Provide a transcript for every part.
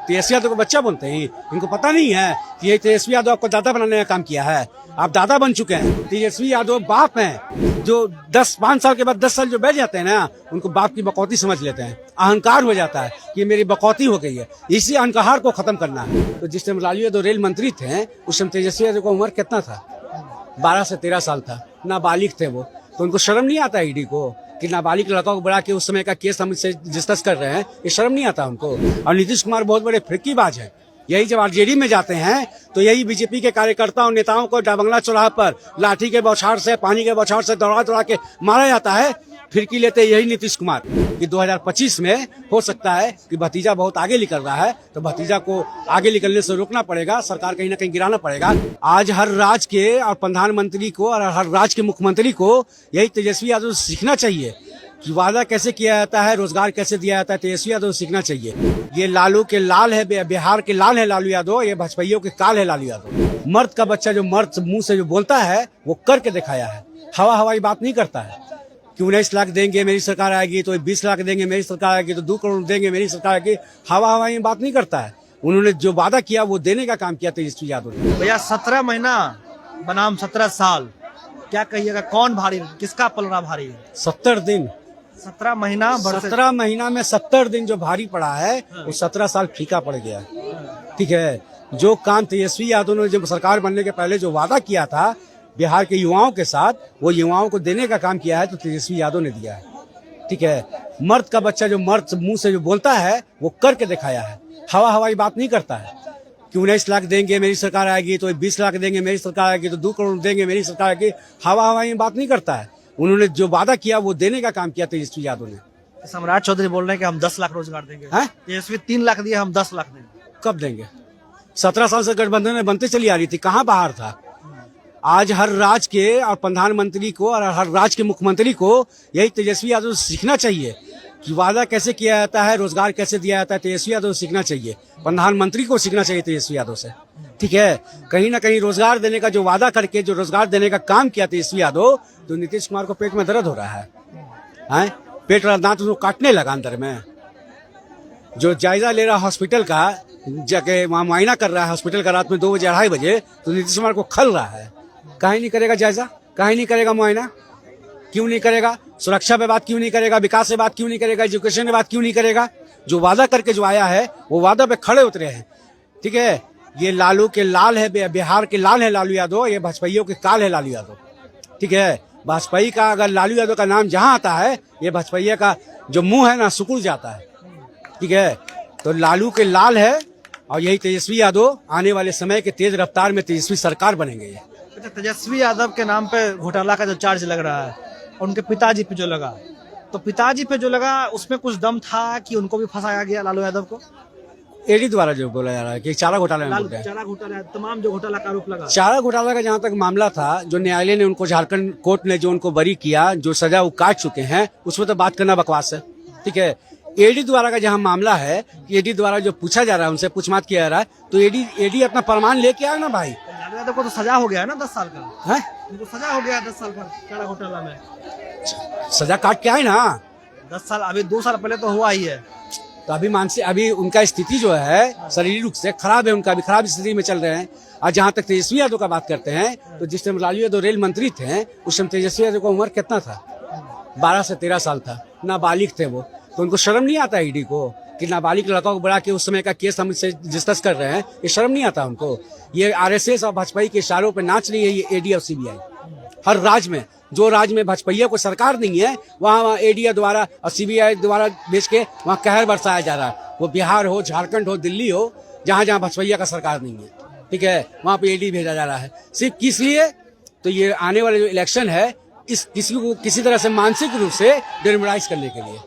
तेजस्वी यादव को बच्चा बोलते हैं, इनको पता नहीं है कि ये तेजस्वी यादव आपको दादा बनाने का काम किया है। आप दादा बन चुके हैं। तेजस्वी यादव बाप हैं, जो 5 साल के बाद 10 साल जो बैठ जाते हैं ना, उनको बाप की बकौती समझ लेते हैं। अहंकार हो जाता है कि मेरी बकौती हो गई है, इसी अहंकार को खत्म करना है। तो जिस टाइम लालू यादव रेल मंत्री थे, उस टाइम तेजस्वी यादव का उम्र कितना था? 12 से 13 साल था, नाबालिग थे वो। तो उनको शर्म नहीं आता ईडी को कि नाबालिग लड़का को बढ़ा के उस समय का केस हम इससे डिस्कस कर रहे हैं? ये शर्म नहीं आता उनको। और नीतीश कुमार बहुत बड़े फिरकीबाज हैं। यही जब आरजेडी में जाते हैं तो यही बीजेपी के कार्यकर्ताओं नेताओं को डाबंगला चौराहा पर लाठी के बौछार से, पानी के बौछार से दौड़ा के मारा जाता है। फिरकी लेते यही नीतीश कुमार कि 2025 में हो सकता है कि भतीजा बहुत आगे निकल रहा है, तो भतीजा को आगे निकलने से रोकना पड़ेगा, सरकार कहीं ना कहीं गिराना पड़ेगा। आज हर राज्य के और प्रधानमंत्री को और हर राज्य के मुख्यमंत्री को यही तेजस्वी यादव से सीखना चाहिए कि वादा कैसे किया जाता है, रोजगार कैसे दिया जाता है। तेजस्वी यादव सीखना चाहिए। ये लालू के लाल है, बिहार के लाल है लालू यादव, ये भाजपाइयों के काल है लालू यादव। मर्द का बच्चा जो मर्द मुंह से जो बोलता है वो करके दिखाया है, हवाई बात नहीं करता है कि 19 लाख देंगे मेरी सरकार आएगी, तो 20 लाख देंगे मेरी सरकार आएगी, तो 2 करोड़ देंगे मेरी सरकार आएगी। हवाई बात नहीं करता है। उन्होंने जो वादा किया वो देने का काम किया तेजस्वी यादव ने। भैया 17 महीना बनाम 17 साल, क्या कहिएगा, कौन भारी, किसका पलड़ा भारी है? 70 दिन 17 महीना 17 महीना में 70 दिन जो भारी पड़ा है, वो 17 साल फीका पड़ गया। ठीक है, जो काम तेजस्वी यादव ने जब सरकार बनने के पहले जो वादा किया था बिहार के युवाओं के साथ, वो युवाओं को देने का काम किया है, तो तेजस्वी यादव ने दिया है। ठीक है, मर्द का बच्चा जो मर्द मुंह से जो बोलता है वो करके दिखाया है, हवाई बात नहीं करता है कि 19 लाख देंगे मेरी सरकार आएगी, तो 20 लाख देंगे मेरी सरकार आएगी, तो 2 करोड़ देंगे मेरी सरकार आएगी। हवाई बात नहीं करता है। उन्होंने जो वादा किया वो देने का काम किया तेजस्वी यादव ने। सम्राट चौधरी बोल रहे हैं कि हम 10 लाख रोजगार देंगे। तेजस्वी 3 लाख दिए, हम 10 लाख देंगे। कब देंगे? 17 साल से गठबंधन में बनते चली आ रही थी, कहाँ बाहर था? आज हर राज्य के और प्रधानमंत्री को और हर राज्य के मुख्यमंत्री को यही तेजस्वी यादव से सीखना चाहिए कि वादा कैसे किया जाता है, रोजगार कैसे दिया जाता है। तेजस्वी यादव से सीखना चाहिए, प्रधानमंत्री को सीखना चाहिए तेजस्वी यादव से। ठीक है, कहीं ना कहीं रोजगार देने का जो वादा करके जो रोजगार देने का काम किया तेजस्वी यादव, तो नीतीश कुमार को पेट में दर्द हो रहा है, पेट वाला दांत उसको काटने लगा अंदर में। जो जायजा ले रहा हॉस्पिटल का, जाके वहाँ मुआयना कर रहा है हॉस्पिटल का रात में 2 बजे 2:30 बजे, तो नीतीश कुमार को खल रहा है। काहे नहीं करेगा जायजा, काहे नहीं करेगा मुआयना, क्यों नहीं करेगा? सुरक्षा पे बात क्यों नहीं करेगा? विकास पे बात क्यों नहीं करेगा? एजुकेशन पे बात क्यों नहीं करेगा? जो वादा करके जो आया है वो वादा पे खड़े उतरे हैं। ठीक है, ये लालू के लाल है, बिहार के लाल है लालू यादव, ये भाजपाइयों के काल है लालू यादव। ठीक है, भाजपाई का अगर लालू यादव का नाम जहां आता है, ये भाजपाइया का जो मुंह है ना सुकुड़ जाता है। ठीक है, तो लालू के लाल है और यही तेजस्वी यादव आने वाले समय के तेज रफ्तार में तेजस्वी सरकार बनेंगे। ये तेजस्वी यादव के नाम पे घोटाला का जो चार्ज लग रहा है, उनके पिताजी पे जो लगा, तो पिताजी पे जो लगा उसमें कुछ दम था कि उनको भी फंसाया गया लालू यादव को? ईडी द्वारा जो बोला जा रहा है कि चारा घोटाला में बोल रहे हैं। चारा घोटाला, तमाम जो घोटाला का आरोप लगा, चारा घोटाला का जहाँ तक मामला था, जो न्यायालय ने उनको, झारखंड कोर्ट ने जो उनको बरी किया, जो सजा वो काट चुके हैं, उसमें तो बात करना बकवास है। ठीक है, ईडी द्वारा का जहाँ मामला है, ईडी द्वारा जो पूछा जा रहा है, उनसे पूछताछ किया जा रहा है, तो ईडी अपना प्रमाण लेके आया ना भाई। लालू यादव को तो सजा हो गया है ना 10 साल का, है तो सजा हो गया 10 साल का चारा घोटाला में। सजा काट के आए ना 10 साल, अभी 2 साल पहले तो हुआ ही है। तो अभी उनका स्थिति जो है शारीरिक रूप से खराब है, उनका भी खराब स्थिति में चल रहे हैं। और जहाँ तक तेजस्वी यादव का बात करते हैं, तो जिस टाइम लालू यादव रेल मंत्री थे, उस टाइम तेजस्वी यादव का उम्र कितना था? 12 से 13 साल था, नाबालिग थे वो। तो उनको शर्म नहीं आता ईडी को कि नाबालिग लड़का को बढ़ा के उस समय का केस हम इससे डिस्कस कर रहे हैं? ये शर्म नहीं आता उनको। ये आरएसएस और भाजपाई के इशारों पे नाच रही है ये ईडी और सीबीआई। हर राज्य में, जो राज्य में भाजपाइया को सरकार नहीं है, वहाँ ईडी द्वारा और सीबीआई द्वारा भेज के वहाँ कहर बरसाया जा रहा है। वो बिहार हो, झारखंड हो, दिल्ली हो, जहाँ जहाँ भाजपाइया का सरकार नहीं है, ठीक है, वहाँ पे ईडी भेजा जा रहा है। सिर्फ किस लिए? तो ये आने वाले जो इलेक्शन है, इस किसी को किसी तरह से मानसिक रूप से डिमोरलाइज करने के लिए,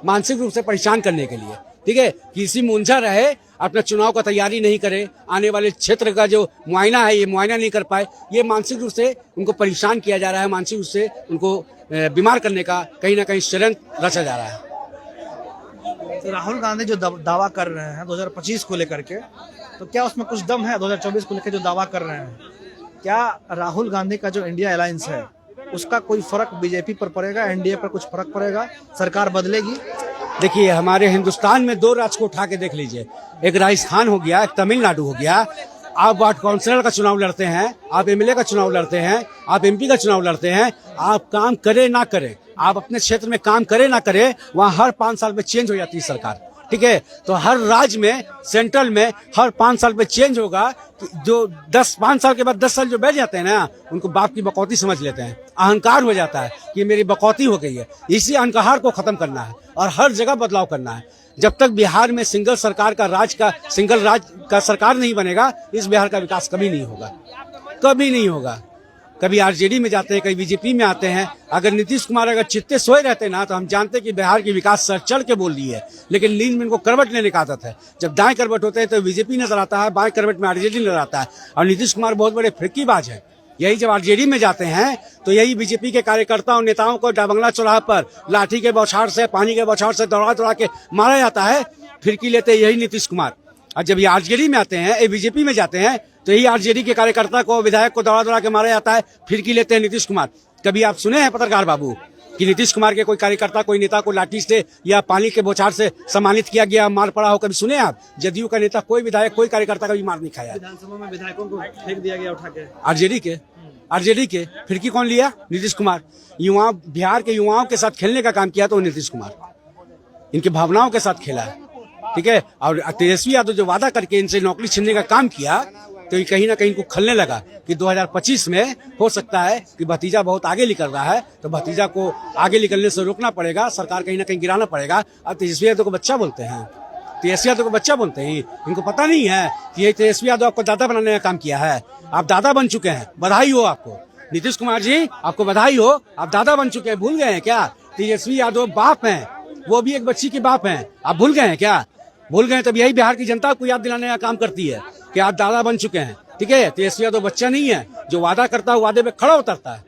मानसिक रूप से परेशान करने के लिए। ठीक है, किसी में उलझा रहे, अपना चुनाव का तैयारी नहीं करे, आने वाले क्षेत्र का जो मुआयना है ये मुआयना नहीं कर पाए, ये मानसिक रूप से उनको परेशान किया जा रहा है, मानसिक रूप से उनको बीमार करने का कहीं ना कहीं षड्यंत्र रचा जा रहा है। तो राहुल गांधी जो दावा कर रहे हैं 2025 को लेकर के, तो क्या उसमें कुछ दम है? 2024 को लेकर जो दावा कर रहे हैं, क्या राहुल गांधी का जो इंडिया अलायंस है उसका कोई फर्क बीजेपी पर पड़ेगा? एनडीए पर कुछ फर्क पड़ेगा? सरकार बदलेगी? देखिए, हमारे हिंदुस्तान में दो राज्य को उठा के देख लीजिए, एक राजस्थान हो गया, एक तमिलनाडु हो गया। आप वार्ड काउंसिलर का चुनाव लड़ते हैं, आप एमएलए का चुनाव लड़ते हैं, आप एमपी का चुनाव लड़ते हैं। आप काम करे ना करे, आप अपने क्षेत्र में काम करे ना करे, वहाँ हर 5 साल में चेंज हो जाती है सरकार। ठीक है, तो हर राज्य में, सेंट्रल में हर 5 साल में चेंज होगा। जो 5 साल के बाद 10 साल जो बैठ जाते हैं ना, उनको बाप की बकौती समझ लेते हैं, अहंकार हो जाता है कि मेरी बकौती हो गई है। इसी अहंकार को खत्म करना है और हर जगह बदलाव करना है। जब तक बिहार में सिंगल राज का सरकार नहीं बनेगा, इस बिहार का विकास कभी नहीं होगा, कभी नहीं होगा। कभी आरजेडी में जाते हैं, कभी बीजेपी में आते हैं। अगर नीतीश कुमार अगर चित्ते सोए रहते ना, तो हम जानते कि बिहार की विकास सर चढ़ के बोल रही है, लेकिन नींद में इनको करवट लेने का आदत है। जब दाएं करवट होते हैं तो बीजेपी नजर आता है, बाएं करवट में आरजेडी नजर आता है। और नीतीश कुमार बहुत बड़े फिरकीबाज है। यही जब आरजेडी में जाते हैं तो यही बीजेपी के कार्यकर्ता और नेताओं को डाबंगला चौराहा पर लाठी के बौछार से, पानी के बौछार से दौड़ा के मारा जाता है। फिरकी लेते यही नीतीश कुमार। और जब ये आरजेडी में आते हैं, बीजेपी में जाते हैं, तो यही आरजेडी के कार्यकर्ता को, विधायक को दौड़ा के मारा जाता है। फिरकी लेते हैं नीतीश कुमार। कभी आप सुने हैं पत्रकार बाबू कि नीतीश कुमार के कोई कार्यकर्ता, कोई नेता को लाठी से या पानी के बौछार से सम्मानित किया गया, मार पड़ा हो? कभी सुने आप? जदयू का नेता, कोई विधायक, कोई कार्यकर्ता कभी मार नहीं खाया। विधानसभा में विधायकों को फेंक दिया गया उठा के, आरजेडी के फिरकी कौन लिया? नीतीश कुमार। बिहार के युवाओं के साथ खेलने का काम किया तो नीतीश कुमार, इनकी भावनाओं के साथ खेला है। ठीक है, और तेजस्वी यादव जो वादा करके इनसे नौकरी छीनने का काम किया, तो ये कहीं ना कहीं इनको खलने लगा कि 2025 में हो सकता है कि भतीजा बहुत आगे निकल रहा है, तो भतीजा को आगे निकलने से रोकना पड़ेगा, सरकार कहीं ना कहीं गिराना पड़ेगा। अब तेजस्वी यादव को बच्चा बोलते हैं, तेजस्वी यादव को बच्चा बोलते हैं। इनको पता नहीं है कि ये तेजस्वी यादव आपको दादा बनाने का काम किया है। आप दादा बन चुके हैं, बधाई हो आपको। नीतीश कुमार जी, आपको बधाई हो, आप दादा बन चुके हैं। भूल गए हैं क्या? तेजस्वी यादव बाप हैं, वो भी एक बच्ची के बाप हैं। आप भूल गए हैं क्या? भूल गए? तब यही बिहार की जनता को याद दिलाने का काम करती है कि आप दादा बन चुके हैं। ठीक है, तेजस्वी यादव बच्चा नहीं है, जो वादा करता है वादे पे खड़ा उतरता है।